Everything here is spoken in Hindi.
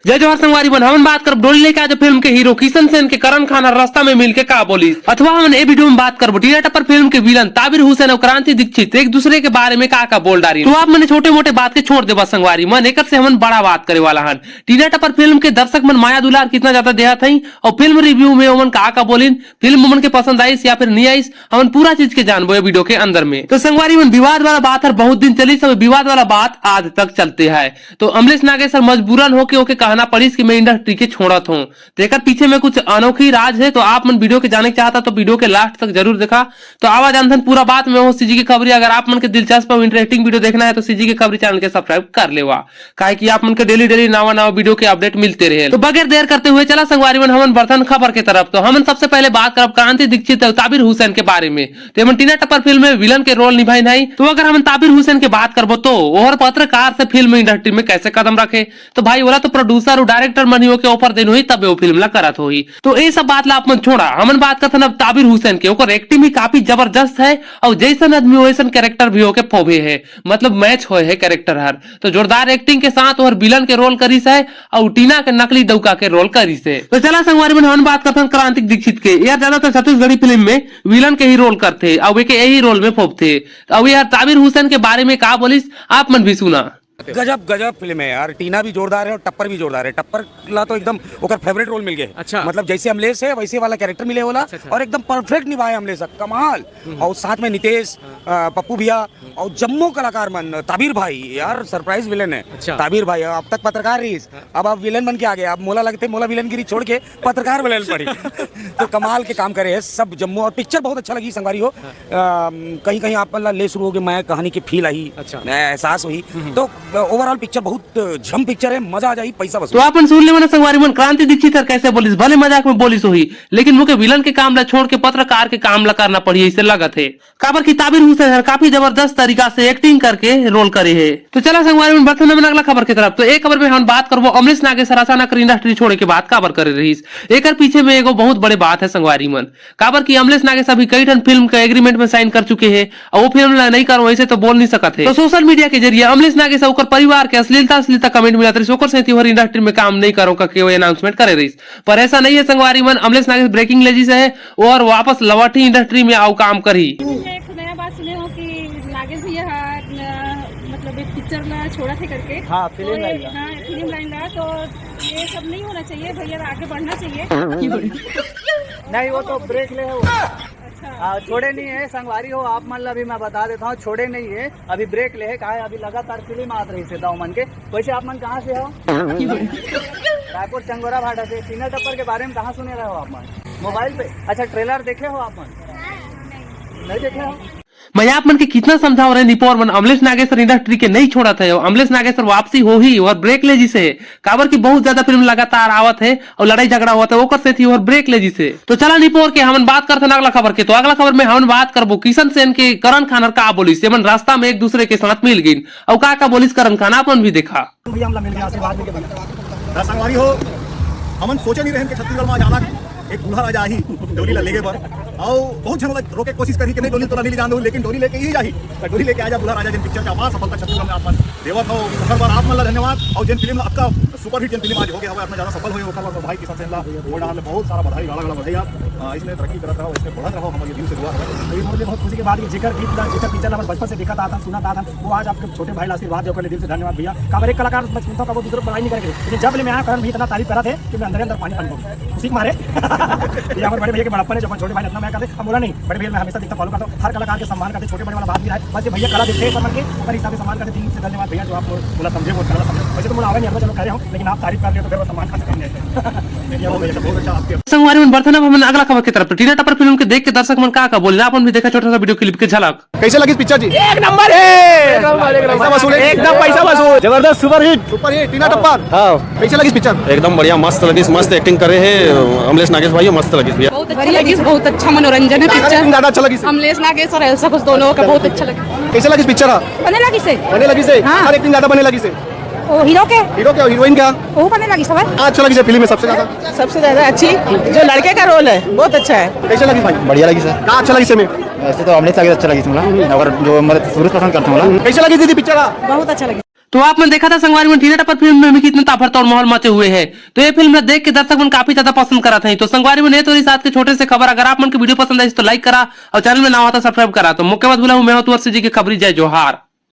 जय जवाहर संगवारी बन हम बात कर डोली लेके आज फिल्म के हीरो किशन सेन के करण खान रास्ता में मिलके का बोली अथवा हम ए वीडियो में बात करबो टीना टप्पर फिल्म के विलन ताबिर हुसैन और क्रांति दीक्षित एक दूसरे के बारे में का बोल डारी। तो आप मैंने छोटे मोटे बात के छोड़ देबा संगवारी मन एक से हम बड़ा बात करे वाला हन। टीना टप्पर फिल्म के दर्शक मन माया दुलार कितना ज्यादा देहा थी और फिल्म रिव्यू में उमन का बोलिन फिल्म उमन के पसंद आई या फिर नहीं आई हम पूरा चीज के जानबो वीडियो के अंदर में। तो संगवारी मन विवाद वाला बात है बहुत दिन चली सब विवाद वाला बात आज तक चलते है। तो अमलेश नागेश्वर मजबूरन होके कहना पड़ी कि मैं इंडस्ट्री के छोड़त हूँ। देखकर पीछे में कुछ अनोखी राज है। तो आप मन वीडियो के जाने चाहता तो वीडियो के लास्ट तक जरूर देखा। तो आवाज अंधन पूरा बात में हो सीजी की खबरी अगर आप मन के दिलचस्प और इंटरेस्टिंग वीडियो देखना है तो सीजी की खबरी चैनल के सब्सक्राइब कर लेवा काहे कि आप मन के डेली नवा वीडियो के अपडेट मिलते रहे। तो बगैर देर करते हुए चला संगवारी मन हमन बर्तन खबर के तरफ। तो हम सबसे पहले बात करब क्रांति दीक्षित और ताबिर हुसैन के बारे में। तो हम टीना टप्पर फिल्म में विलन के रोल निभाई नहीं। तो अगर हम ताबिर हुसैन की बात करबो तो और पत्रकार से फिल्म इंडस्ट्री में कैसे कदम रखे तो भाई बोला तो प्रोड्यूसर और डायरेक्टर मनी हो के ऑफर देन हुई तब वो फिल्म ला करत हुई। तो ये सब बात ला आप मन छोड़ा हमन बात करते ना ताबिर हुसैन के ओकर एक्टिंग भी काफी जबरदस्त है और जैसन आदमी वैसन कैरेक्टर भी होके फोबे है मतलब मैच होए है कैरेक्टर हर। तो जोरदार एक्टिंग के साथ और विलन के रोल करीस है और टीना के नकली दौका के रोल करीस है। तो चला संगवारी में हम बात करते हैं क्रांति दीक्षित के यार ज्यादातर छत्तीसगढ़ी फिल्म में विलन के ही रोल करते और वे के यही रोल में फोबते। अब यार ताबिर हुसैन के बारे में का बोलिस आप मन भी सुना। गजब फिल्म है यार। टीना भी जोरदार है और टप्पर भी जोरदार है। टप्पर ला तो एकदम ओकर फेवरेट रोल मिल गए। अच्छा मतलब जैसे अमलेश है वैसे वाला कैरेक्टर मिले वाला। अच्छा। और एकदम परफेक्ट निभाया अमलेश कमाल। और साथ में नितेश पप्पू भैया और जम्मू कलाकार मन ताबिर भाई यार सरप्राइज विलन है। अच्छा। ताबिर भाई अब तक पत्रकार रही अब आप विलन बन के आ गए। अब मोला लगते मोला विलन गिरी छोड़ के पत्रकार विलन पड़ी तो कमाल के काम करे है सब जम्मू। और पिक्चर बहुत अच्छा लगी संगवारी हो। कहीं कहीं आप ले शुरू हो गए मैं कहानी की फील आई। अच्छा। एहसास हुई। तो ओवरऑल पिक्चर बहुत झम पिक्चर है मजा आ जाए पैसा वसूल। तो अपन सुन ले मना संगवारी मन क्रांति दीक्षित कैसे बोलिस भले मजाक में बोलिस हुई लेकिन मुके विलन के काम ला छोड़ के पत्रकार के काम ला करना पड़ी ऐसे लगत है। काबर की ताबिर हुसैन काफी जबरदस्त तरीका से एक्टिंग करके रोल करे है। तो चला संगवारी मन बढ़ते में अगला खबर की तरफ। तो एक खबर में हम बात करबो अमलेश नागेश्वर अचानक इंडस्ट्री छोड़े के बाद काबर करे रहीस। एकर पीछे में एगो बहुत बड़े बात है संगवारी मन। काबर की अमलेश नागेश्वर अभी कई ठन फिल्म का एग्रीमेंट में साइन कर चुके हैं और वो फिल्म नहीं करो ऐसे तो बोल नहीं सकते। तो सोशल मीडिया के जरिए अमलेश नागेश्वर परिवार के अश्लीलता कमेंट मिला ओकर से त्योहार इंडस्ट्री में काम नहीं करो का अनाउंसमेंट करे रही। पर ऐसा नहीं है संगवारी मन अमलेश नागेश्वर ब्रेकिंग लेजी से है और वापस लवाटी इंडस्ट्री में आओ काम करी। एक नया बात सुने हो कि नागेश भैया मतलब एक पिक्चर में छोड़ा थे करके। हाँ फिल्म लाइन रहा। तो ये सब नहीं होना चाहिए भैया आगे बढ़ना चाहिए। नहीं वो तो ब्रेक ले है छोड़े नहीं है संगवारी हो आप मान लो अभी मैं बता देता हूँ छोड़े नहीं है अभी ब्रेक ले है कहा अभी लगातार फिल्म आ रही से दाऊ मन के। वैसे आप मन कहाँ से हो? रायपुर चंगोरा भाटा से। टीना टप्पर के बारे में कहाँ सुने रहे हो आप मन? मोबाइल पे। अच्छा ट्रेलर देखे हो आप मन? नहीं देखे हो? मैं आप मन के कितना समझाओ रहे निपोर मन अमलेश नागेश्वर इंडस्ट्री के नहीं छोड़ा था। अमलेश नागेश्वर वापसी हो ही और ब्रेक ले जी से काबर की बहुत ज्यादा फिल्म लगातार आवत है और लड़ाई झगड़ा हुआ था वो से थी और ब्रेक ले जी से। तो चला निपोर के हम बात करते हैं अगला खबर के। तो अगला खबर में हम बात करबो किशन सेन के करण खान का बोलिस मन रास्ता में एक दूसरे के साथ मिल गई और का बोलिस करण खान अपन भी देखा। हमन सोचे नहीं रहे छत्तीसगढ़ में जाना एक दूल्हा राजा ही डोली लेगे पर और बहुत जन रोके कोशिश करी कि नहीं डोली तो नहीं जान दो लेकिन डोली लेके ही जाही तो डोली लेके आजा दूल्हा राजा जिन पिक्चर का अपार सफलता छत्तीसगढ़ में आप देवत हो हर बार आप मन धन्यवाद। और जिन फिल्म आपका सुपर हिट जिन फिल्म आज हो गया अपना ज्यादा सफल हुए भाई किसान सेन ला वो डाल बहुत सारा बधाई गाला बधाई आप इसमें तरक्की करत रहो इसमें बढ़त रहो हमारे दिल से दुआ है। ये मुझे बहुत खुशी की बात है जिक्र गीत जिक्र पिक्चर हम बचपन से देखा था सुना था वो आज आपके छोटे भाई आशीर्वाद देकर दिल से धन्यवाद भैया। काबर एक कलाकार मैं सुनता हूँ दूसरे पढ़ाई नहीं करके लेकिन जब मैं आया करण भी इतना तारीफ करा थे कि मैं अंदर पानी पानी खुशी मारे यहाँ पर बड़े भैया के बड़प्पन है जब छोटे भाई इतना मैं करते हम बोला नहीं बड़े भैया मैं हमेशा दिखता फॉलो करता हूँ हर कलाकार के सम्मान करते छोटे बड़े वाला बात भी रहा है बस भैया कला देखते हैं के पर हिसाब से सम्मान करते दिल से धन्यवाद भैया जो आप बोला समझे वो कला समझे। वैसे तो मुझे आवे नहीं चलो कह रहा हूँ लेकिन आप तारीफ कर रहे हो तो फिर वो सम्मान कर सकेंगे बहुत अच्छा आपके संगवारी में बर्तन हम अगला खबर की तरफ। टीना टप्पर फिल्म के देख के दर्शक मन का बोले अपन भी देखा छोटा सा वीडियो क्लिप के झलक। कैसे लगी पिक्चर जी? एक नंबर है एकदम पैसा वसूल जबरदस्त सुपर हिट टीना टप्पर। हाँ कैसे लगी पिक्चर? एकदम बढ़िया मस्त लगी मस्त एक्टिंग करे है अमलेश नागेश्वर भाई मस्त लगी भैया बहुत अच्छा लगी बहुत अच्छा मनोरंजन है पिक्चर ज्यादा अच्छा लगी अमलेश नागेश्वर ऐसा कुछ दोनों का बहुत अच्छा लगा। कैसे लगी पिक्चर? बने लगी से हर एक्टिंग ज्यादा बने लगी से ओ हीरो के हीरोइन क्या वो बने लगी सब अच्छा लगी फिल्म में सबसे ज्यादा अच्छी जो लड़के का रोल है बहुत अच्छा है। कैसे लगी भाई? बढ़िया लगी सर। क्या अच्छा लगी इसमें? ऐसे तो अमलेश नागेश्वर अच्छा लगी अगर जो मतलब शुरू पसंद करता हूँ। कैसे लगी दीदी पिक्चर? बहुत अच्छा लगी। तो आपने देखा था संगवारी में टीना टप्पर फिल्म में कितना ताबड़तोड़ माहौल मचे हुए हैं। तो ये फिल्म देख के दर्शक मन काफी ज्यादा पसंद करा था। तो संगवारी में तो साथ के छोटे से खबर, अगर आप मन की वीडियो पसंद आई तो लाइक करा और चैनल में ना हो तो सब्सक्राइब करा। तो मुख्य बात बोला हूं मैं हूं तुअर जी की खबरी। जय जोहार।